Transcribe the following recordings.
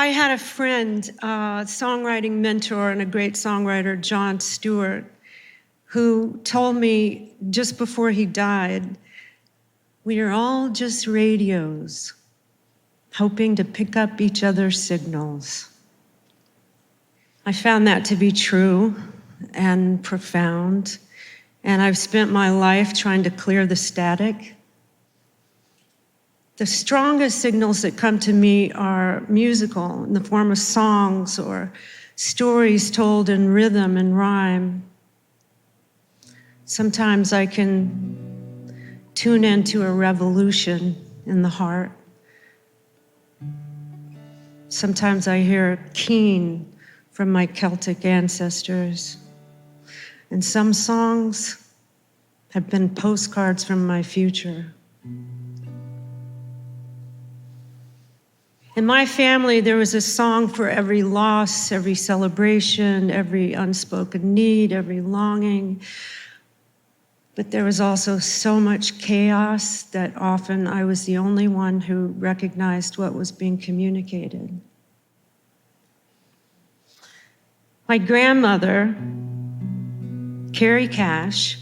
I had a friend, songwriting mentor and a great songwriter, John Stewart, who told me just before he died, we are all just radios, hoping to pick up each other's signals. I found that to be true and profound, and I've spent my life trying to clear the static. The strongest signals that come to me are musical, in the form of songs or stories told in rhythm and rhyme. Sometimes I can tune into a revolution in the heart. Sometimes I hear a keen from my Celtic ancestors. And some songs have been postcards from my future. In my family, there was a song for every loss, every celebration, every unspoken need, every longing. But there was also so much chaos that often I was the only one who recognized what was being communicated. My grandmother, Carrie Cash,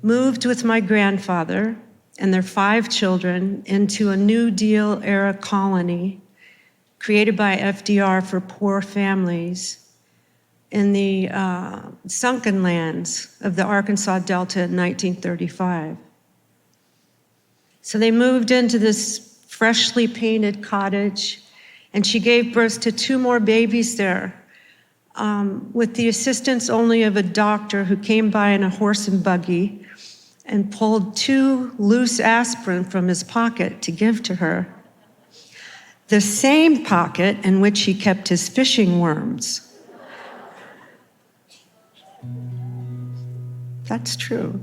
moved with my grandfather and their 5 children into a New Deal era colony created by FDR for poor families in the Sunken Lands of the Arkansas Delta in 1935. So they moved into this freshly painted cottage, and she gave birth to 2 more babies there, with the assistance only of a doctor who came by in a horse and buggy and pulled 2 loose aspirin from his pocket to give to her. The same pocket in which he kept his fishing worms. That's true.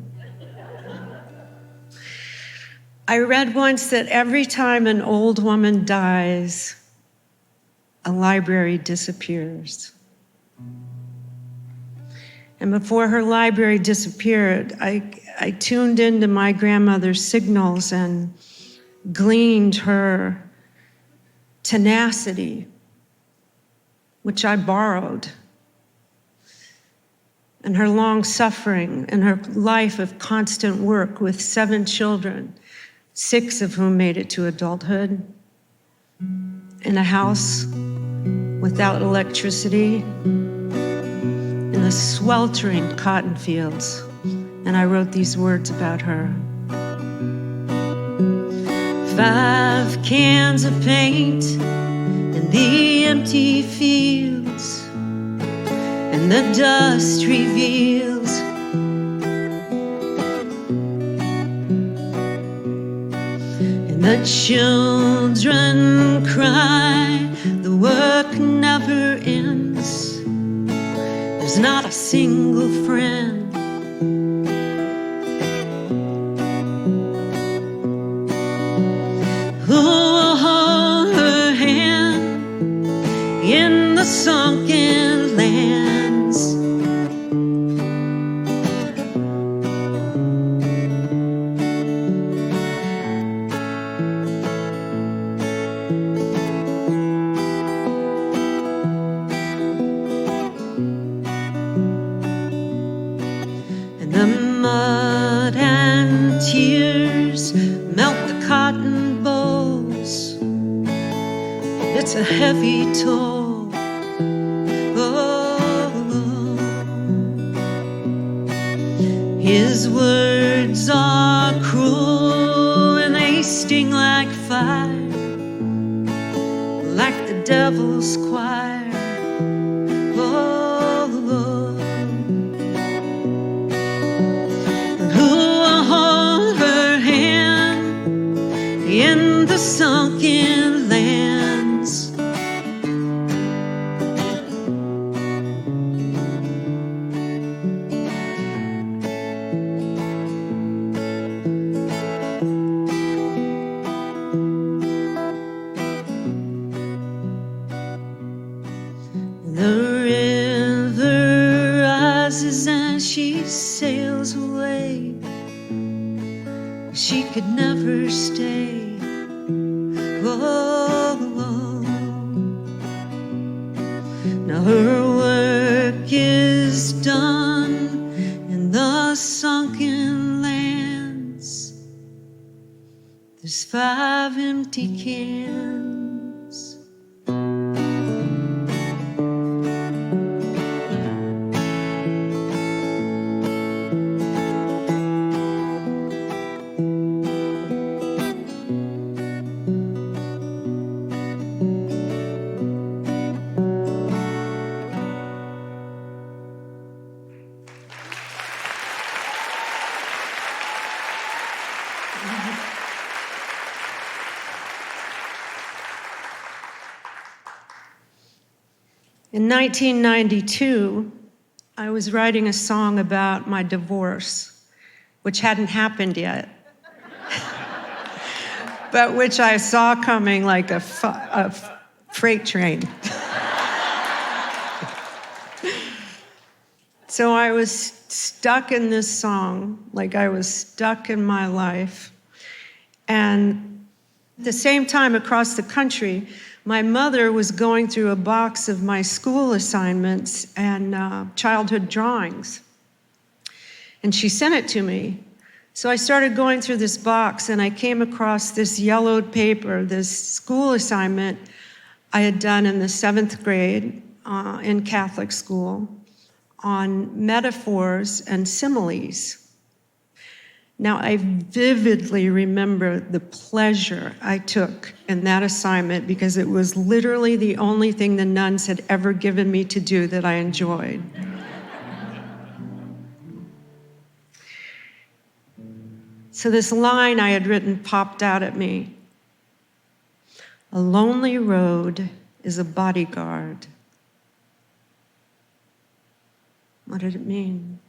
I read once that every time an old woman dies, a library disappears. And before her library disappeared, I tuned into my grandmother's signals and gleaned her tenacity, which I borrowed, and her long suffering and her life of constant work with 7 children, 6 of whom made it to adulthood, in a house without electricity, in the sweltering cotton fields. And I wrote these words about her. 5 cans of paint in the empty fields, and the dust reveals and the children cry, the work never ends, there's not a single friend. Who will hold her hand in the sunken lands? And the mud and tears melt the cotton bolls. It's a heavy toll. Oh, his words are cruel and they sting like fire, like the devil's choir. Oh, who will hold her hand in the sunken lands? The river rises and she sails away. She could never stay. Oh, her work is done in the sunken lands. There's 5 empty cans. In 1992, I was writing a song about my divorce, which hadn't happened yet, but which I saw coming like a freight train. So I was stuck in this song, like I was stuck in my life. And at the same time, across the country, my mother was going through a box of my school assignments and childhood drawings. And she sent it to me. So I started going through this box, and I came across this yellowed paper, this school assignment I had done in the 7th grade in Catholic school on metaphors and similes. Now, I vividly remember the pleasure I took in that assignment because it was literally the only thing the nuns had ever given me to do that I enjoyed. So this line I had written popped out at me. A lonely road is a bodyguard. What did it mean?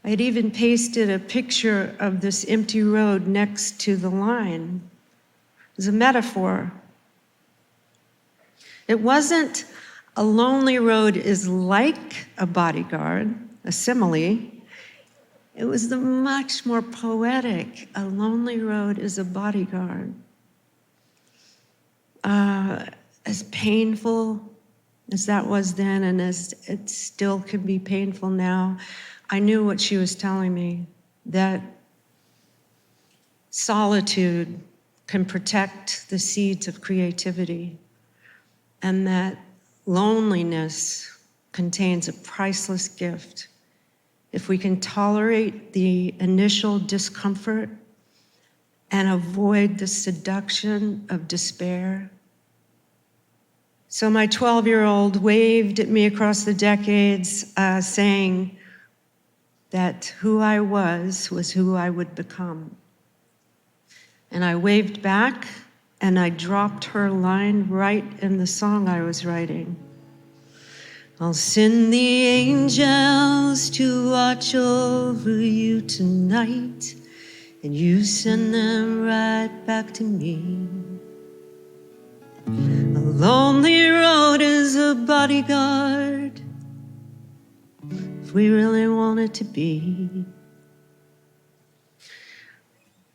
I had even pasted a picture of this empty road next to the line. It was a metaphor. It wasn't a lonely road is like a bodyguard, a simile. It was the much more poetic, a lonely road is a bodyguard. As painful as that was then, and as it still can be painful now, I knew what she was telling me, that solitude can protect the seeds of creativity, and that loneliness contains a priceless gift. If we can tolerate the initial discomfort and avoid the seduction of despair. So my 12-year-old waved at me across the decades, saying that who I was who I would become. And I waved back, and I dropped her line right in the song I was writing. I'll send the angels to watch over you tonight, and you send them right back to me. A lonely road is a bodyguard, if we really want it to be.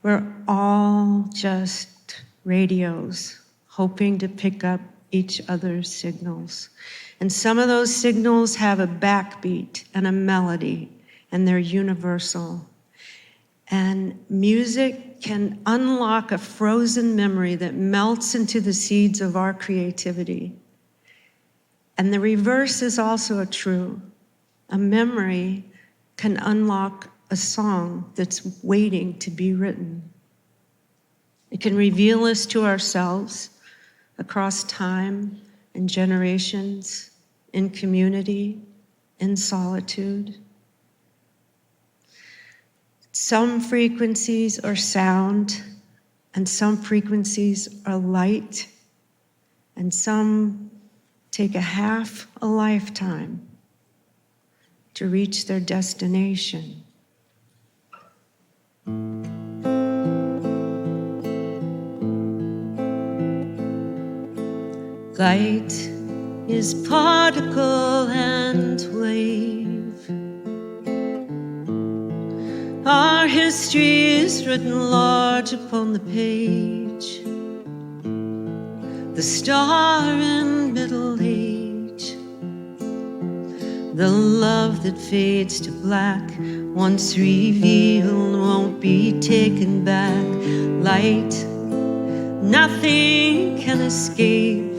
We're all just radios, hoping to pick up each other's signals. And some of those signals have a backbeat and a melody, and they're universal. And music can unlock a frozen memory that melts into the seeds of our creativity. And the reverse is also true. A memory can unlock a song that's waiting to be written. It can reveal us to ourselves across time and generations, in community, in solitude. Some frequencies are sound, and some frequencies are light, and some take a half a lifetime to reach their destination. Light is particle and wave. Our history is written large upon the page. The star in Middle Age. The love that fades to black, once revealed, won't be taken back. Light, nothing can escape.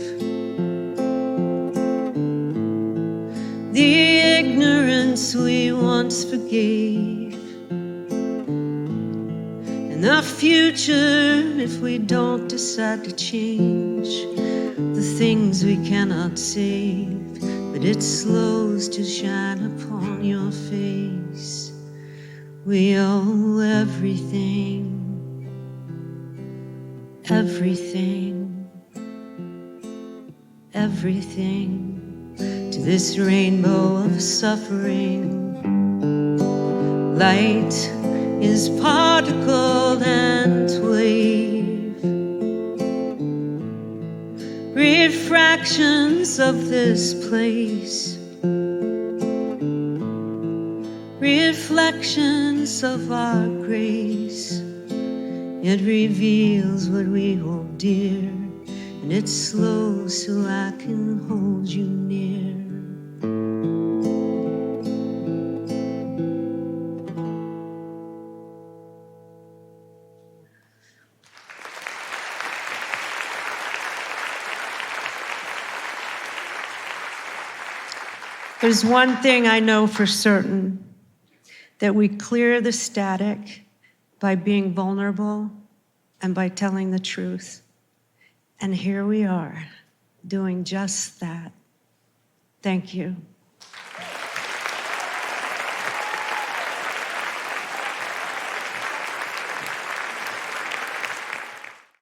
The ignorance we once forgave. And the future, if we don't decide to change the things we cannot save, but it slows to shine upon your face. We owe everything, everything, everything to this rainbow of suffering. Light is particle and wave, refractions of this place, reflections of our grace. It reveals what we hold dear, and it slows so I can hold you near. There's one thing I know for certain, that we clear the static by being vulnerable and by telling the truth. And here we are, doing just that. Thank you.